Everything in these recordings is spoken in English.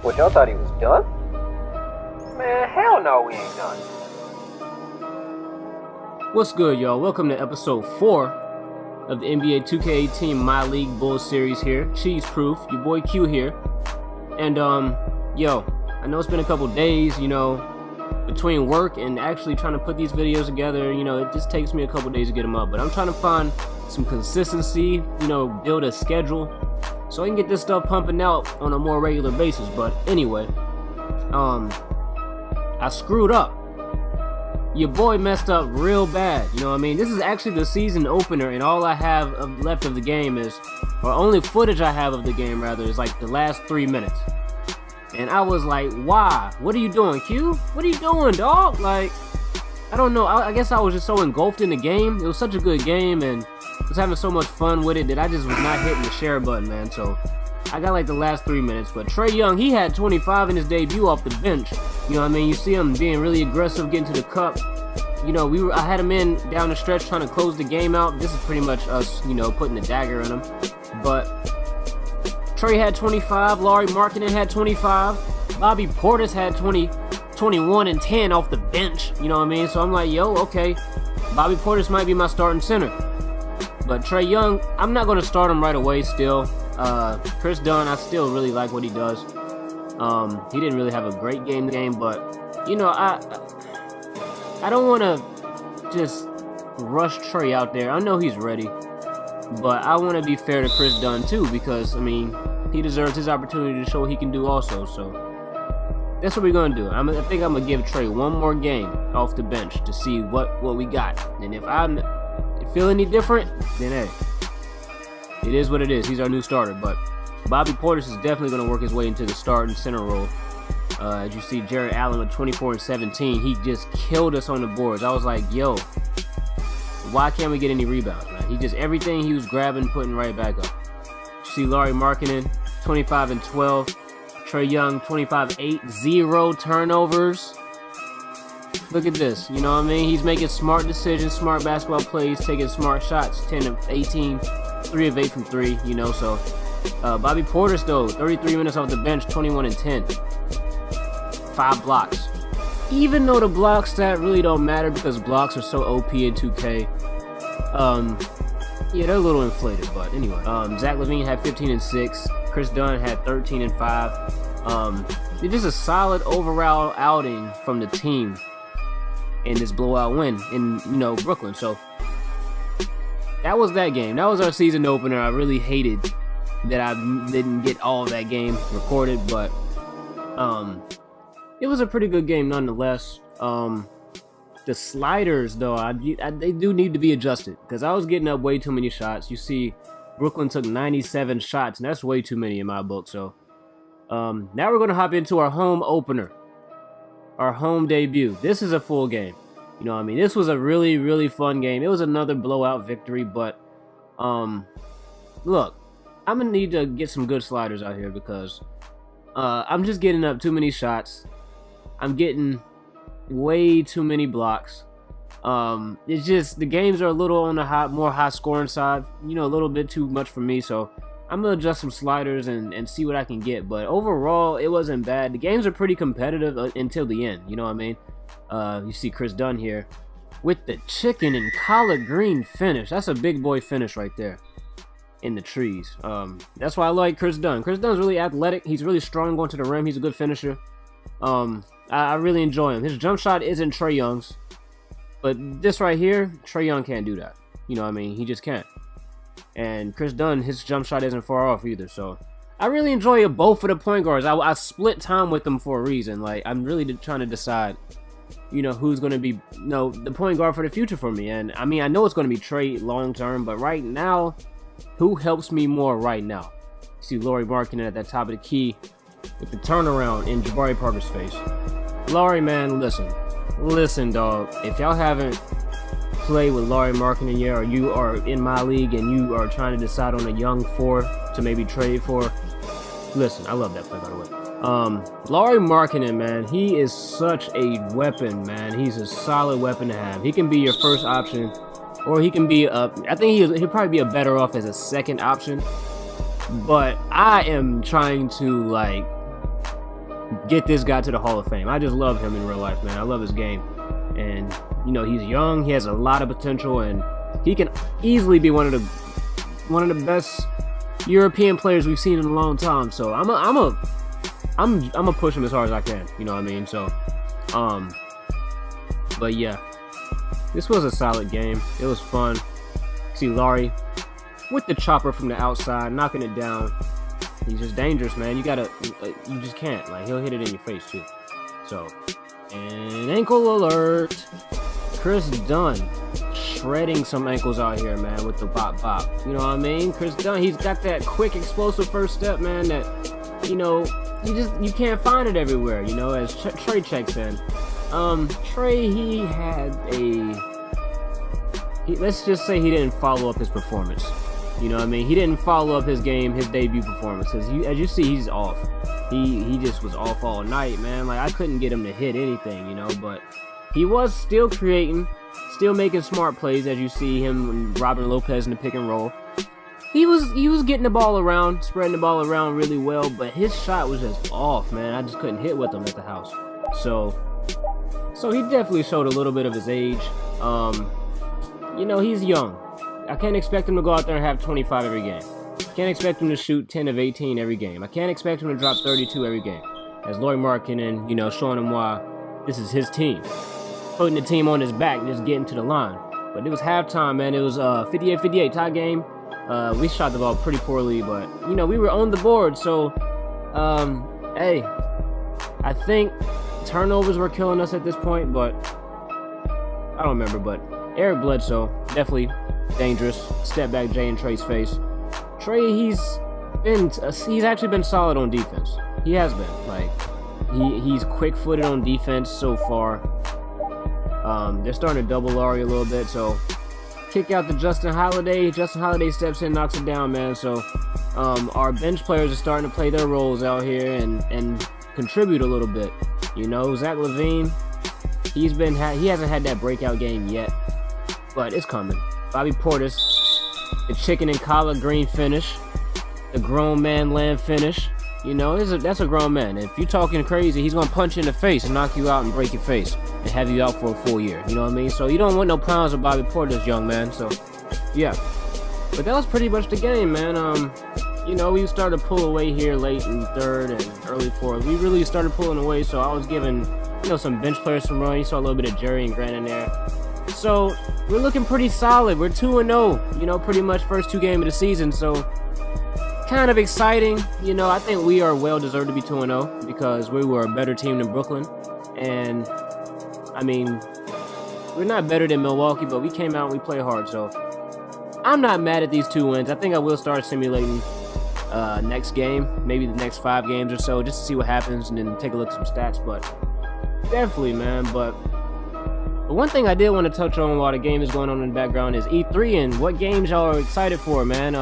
What, y'all thought he was done? Man, hell no, we ain't done. What's good, y'all? Welcome to episode 4 of the NBA 2K18 MyLeague Bulls series here. Cheeseproof, your boy Q here. And, yo, I know it's been a couple days, between work and actually trying to put these videos together. It just takes me a couple days to get them up. But I'm trying to find some consistency, build a schedule so I can get this stuff pumping out on a more regular basis. But anyway, I screwed up. Your boy messed up real bad. This is actually the season opener, and all I have left of the game or only footage I have of the game rather, is like the last 3 minutes. And I was like, why? What are you doing, Q? What are you doing, dog? Like, I don't know. I guess I was just so engulfed in the game. It was such a good game, and I was having so much fun with it that I just was not hitting the share button, man. So I got like the last 3 minutes. But Trae Young, he had 25 in his debut off the bench. You see him being really aggressive, getting to the cup. I had him in down the stretch trying to close the game out. This is pretty much us, putting the dagger in him. But Trae had 25, Lauri Markkanen had 25, Bobby Portis had 21 and 10 off the bench, So I'm like, yo, okay, Bobby Portis might be my starting center. But Trae Young, I'm not going to start him right away still. Chris Dunn, I still really like what he does. He didn't really have a great game, but, I don't want to just rush Trae out there. I know he's ready, but I want to be fair to Chris Dunn too, because, he deserves his opportunity to show what he can do also. So that's what we're going to do. I think I'm going to give Trae one more game off the bench to see what we got. And if I feel any different, then hey, it is what it is. He's our new starter. But Bobby Portis is definitely going to work his way into the starting center role. As you see, Jared Allen with 24 and 17, he just killed us on the boards. I was like, yo, why can't we get any rebounds, man? He just, everything he was grabbing, putting right back up. You see Lauri Markkanen, 25 and 12. Trae Young, 25-8, 0 turnovers. Look at this, He's making smart decisions, smart basketball plays, taking smart shots, 10 of 18, 3 of 8 from 3, So Bobby Portis, though, 33 minutes off the bench, 21 and 10. 5 blocks. Even though the block stat really don't matter because blocks are so OP in 2K. Yeah, they're a little inflated, but anyway. Zach LaVine had 15 and 6. Chris Dunn had 13 and 5. It's just a solid overall outing from the team in this blowout win in, Brooklyn. So that was that game. That was our season opener. I really hated that I didn't get all of that game recorded, but it was a pretty good game nonetheless. The sliders, though, they do need to be adjusted because I was getting up way too many shots. You see, Brooklyn took 97 shots, and that's way too many in my book. So now we're going to hop into our home opener, our home debut. This is a full game. This was a really, really fun game. It was another blowout victory, but look, I'm going to need to get some good sliders out here because I'm just getting up too many shots. I'm getting way too many blocks. It's just the games are a little on the more high scoring side, a little bit too much for me. So I'm gonna adjust some sliders and see what I can get. But overall, it wasn't bad. The games are pretty competitive until the end. You see Chris Dunn here with the chicken and collard green finish. That's a big boy finish right there in the trees. That's why I like Chris Dunn. Chris Dunn's really athletic. He's really strong going to the rim. He's a good finisher. I really enjoy him. His jump shot isn't Trae Young's, but this right here, Trae Young can't do that. He just can't. And Chris Dunn, his jump shot isn't far off either. So I really enjoy both of the point guards. I split time with them for a reason. Like, I'm really trying to decide, who's going to be, the point guard for the future for me. And I know it's going to be Trae long term, but right now, who helps me more right now? You see Lauri Markkanen at that top of the key with the turnaround in Jabari Parker's face. Lauri, man, listen, dog. If y'all haven't played with Lauri Markkanen yet, or you are in my league and you are trying to decide on a young 4 to maybe trade for, listen, I love that play, by the way. Lauri Markkanen, man, he is such a weapon, man. He's a solid weapon to have. He can be your first option, or he can be I think he'll probably be better off as a second option. But I am trying to get this guy to the Hall of Fame. I just love him in real life, man. I love his game. And, you know, he's young. He has a lot of potential, and he can easily be one of the best European players we've seen in a long time. So I'm gonna push him as hard as I can. You know what I mean? So, but yeah, this was a solid game. It was fun. See Laurie with the chopper from the outside, knocking it down. He's just dangerous, man. You just can't. Like, he'll hit it in your face too. So, and ankle alert. Chris Dunn shredding some ankles out here, man, with the bop bop. You know what I mean? Chris Dunn, he's got that quick, explosive first step, man, that, you know, you can't find it everywhere, you know, as Trey checks in. Trey, let's just say he didn't follow up his performance. You know what I mean? He didn't follow up his game, his debut performance. As you see, he's off. He just was off all night, man. Like, I couldn't get him to hit anything, you know, but he was still creating, still making smart plays, as you see him and Robin Lopez in the pick and roll. He was getting the ball around, spreading the ball around really well, but his shot was just off, man. I just couldn't hit with him at the house. So he definitely showed a little bit of his age. You know, he's young. I can't expect him to go out there and have 25 every game. Can't expect him to shoot 10 of 18 every game. I can't expect him to drop 32 every game. As Lauri Markkanen, you know, showing him why this is his team. Putting the team on his back, just getting to the line. But it was halftime, man. It was 58-58 tie game. We shot the ball pretty poorly, but, you know, we were on the board. So, hey, I think turnovers were killing us at this point, but I don't remember. But Eric Bledsoe, definitely dangerous. Step back Jay in Trey's face. Trey, he's actually been solid on defense. He has been. Like, he's quick-footed on defense so far. They're starting to double Laurie a little bit, so kick out to Justin Holiday. Justin Holiday steps in, knocks it down, man. So our bench players are starting to play their roles out here and contribute a little bit. You know, Zach LaVine, he hasn't had that breakout game yet, but it's coming. Bobby Portis, the chicken and collard green finish, the grown man land finish. You know, that's a grown man. If you're talking crazy, he's gonna punch you in the face and knock you out and break your face and have you out for a full year. You know what I mean? So you don't want no problems with Bobby Portis, young man. So yeah, but that was pretty much the game, man. You know, we started to pull away here late in third and early fourth. We really started pulling away, so I was giving, you know, some bench players some run. You saw a little bit of Jerry and Grant in there. So we're looking pretty solid. We're 2-0, you know, pretty much first two games of the season. So kind of exciting. You know, I think we are well deserved to be 2-0 because we were a better team than Brooklyn. And I mean, we're not better than Milwaukee, but we came out and we played hard. So I'm not mad at these 2 wins. I think I will start simulating next game, maybe the next 5 games or so, just to see what happens and then take a look at some stats. But definitely, man. But the one thing I did want to touch on while the game is going on in the background is E3 and what games y'all are excited for, man.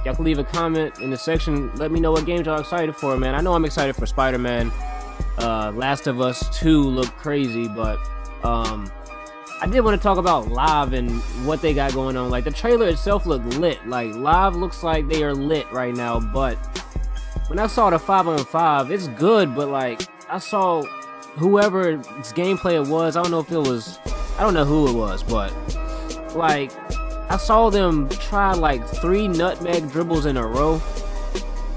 Y'all can leave a comment in the section. Let me know what games y'all are excited for, man. I know I'm excited for Spider-Man. Last of Us 2 looked crazy, but I did want to talk about Live and what they got going on. Like, the trailer itself looked lit. Like, Live looks like they are lit right now, but when I saw the 5-on-5, it's good, but, like, I saw whoever's gameplay it was, I don't know who it was, but, like, I saw them try, like, 3 nutmeg dribbles in a row,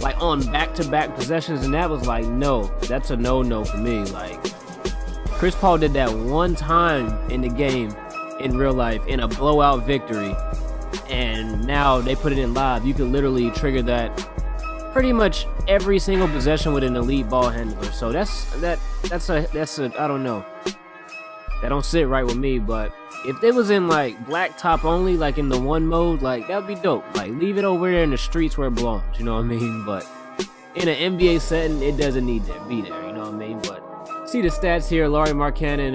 like, on back-to-back possessions, and that was like, no, that's a no-no for me. Like, Chris Paul did that one time in the game in real life in a blowout victory, and now they put it in Live. You can literally trigger that pretty much every single possession with an elite ball handler. So that's a I don't know. That don't sit right with me, but if it was in like black top only, like in the 1 mode, like that'd be dope. Like, leave it over there in the streets where it belongs, you know what I mean? But in an NBA setting, it doesn't need to be there, you know what I mean? But see the stats here. Lauri Markkanen,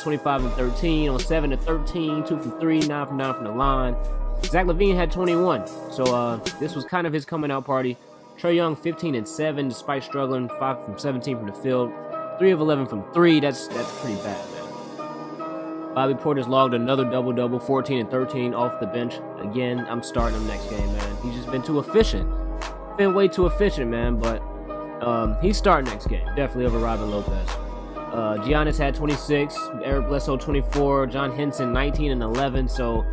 25 and 13 on 7 of 13, 2 from 3, 9 from 9 from the line. Zach LaVine had 21, so this was kind of his coming out party. Trae Young 15 and 7 despite struggling, 5 from 17 from the field, 3 of 11 from 3. That's pretty bad, man. Bobby Portis logged another double-double, 14 and 13 off the bench. Again, I'm starting him next game, man. He's just been too efficient. Been way too efficient, man, but He's starting next game, definitely over Robin Lopez. Giannis had 26, Eric Bledsoe 24, John Henson 19 and 11. So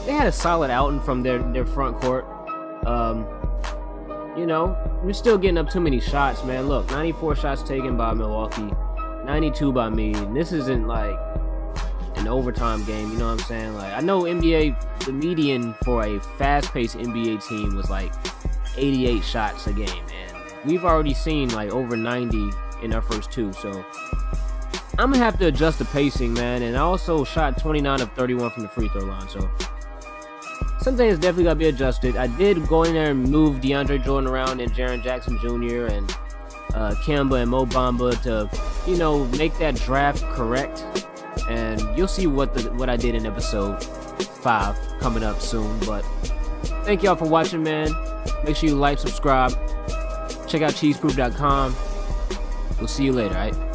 they had a solid outing from their front court. You know, we're still getting up too many shots, man. Look, 94 shots taken by Milwaukee, 92 by me. And this isn't like an overtime game, you know what I'm saying? Like, I know NBA, the median for a fast-paced NBA team was like 88 shots a game, and we've already seen like over 90 in our first two. So I'm gonna have to adjust the pacing, man. And I also shot 29 of 31 from the free throw line, so some things definitely gotta be adjusted. I did go in there and move DeAndre Jordan around and Jaren Jackson Jr. and Kemba and Mo Bamba to, you know, make that draft correct. And you'll see what I did in episode 5 coming up soon. But thank y'all for watching, man. Make sure you like, subscribe, check out cheeseproof.com. We'll see you later, alright?